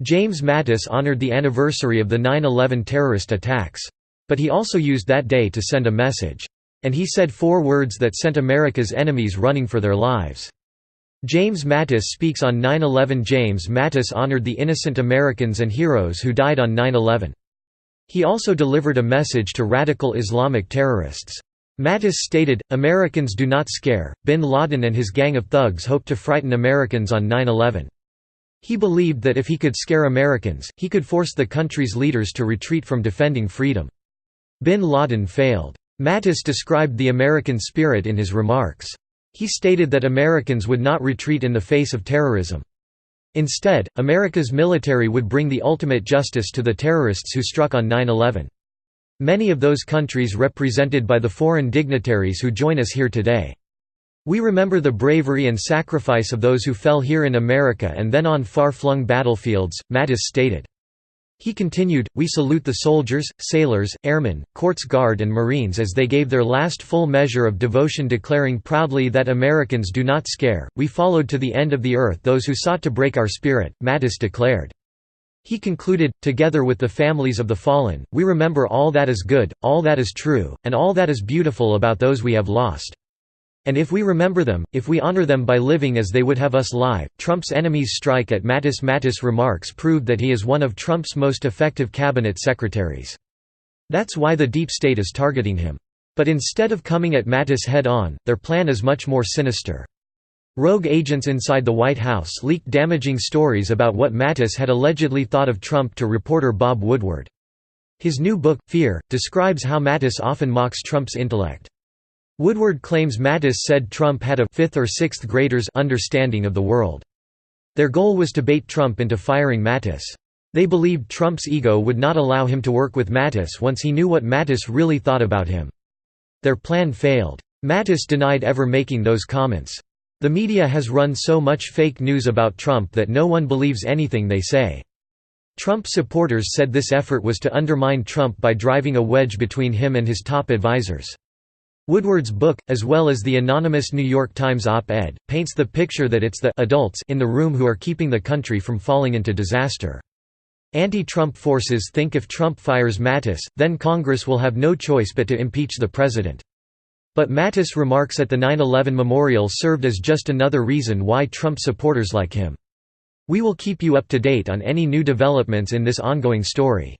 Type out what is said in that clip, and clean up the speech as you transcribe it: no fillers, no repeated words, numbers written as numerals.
James Mattis honored the anniversary of the 9/11 terrorist attacks. But he also used that day to send a message. And he said 4 words that sent America's enemies running for their lives. James Mattis speaks on 9/11. James Mattis honored the innocent Americans and heroes who died on 9/11. He also delivered a message to radical Islamic terrorists. Mattis stated, "Americans do not scare. Bin Laden and his gang of thugs hoped to frighten Americans on 9/11. He believed that if he could scare Americans, he could force the country's leaders to retreat from defending freedom. Bin Laden failed." Mattis described the American spirit in his remarks. He stated that Americans would not retreat in the face of terrorism. Instead, America's military would bring the ultimate justice to the terrorists who struck on 9/11. Many of those countries represented by the foreign dignitaries who join us here today. We remember the bravery and sacrifice of those who fell here in America and then on far-flung battlefields, Mattis stated. He continued, "We salute the soldiers, sailors, airmen, courts guard and Marines as they gave their last full measure of devotion, declaring proudly that Americans do not scare. We followed to the end of the earth those who sought to break our spirit," Mattis declared. He concluded, "Together with the families of the fallen, we remember all that is good, all that is true, and all that is beautiful about those we have lost. And if we remember them, if we honor them by living as they would have us live." Trump's enemies strike at Mattis. Mattis' remarks proved that he is one of Trump's most effective cabinet secretaries. That's why the deep state is targeting him. But instead of coming at Mattis head-on, their plan is much more sinister. Rogue agents inside the White House leaked damaging stories about what Mattis had allegedly thought of Trump to reporter Bob Woodward. His new book, Fear, describes how Mattis often mocks Trump's intellect. Woodward claims Mattis said Trump had a 5th or 6th grader's understanding of the world. Their goal was to bait Trump into firing Mattis. They believed Trump's ego would not allow him to work with Mattis once he knew what Mattis really thought about him. Their plan failed. Mattis denied ever making those comments. The media has run so much fake news about Trump that no one believes anything they say. Trump supporters said this effort was to undermine Trump by driving a wedge between him and his top advisors. Woodward's book, as well as the anonymous New York Times op-ed, paints the picture that it's the adults in the room who are keeping the country from falling into disaster. Anti-Trump forces think if Trump fires Mattis, then Congress will have no choice but to impeach the president. But Mattis' remarks at the 9/11 memorial served as just another reason why Trump supporters like him. We will keep you up to date on any new developments in this ongoing story.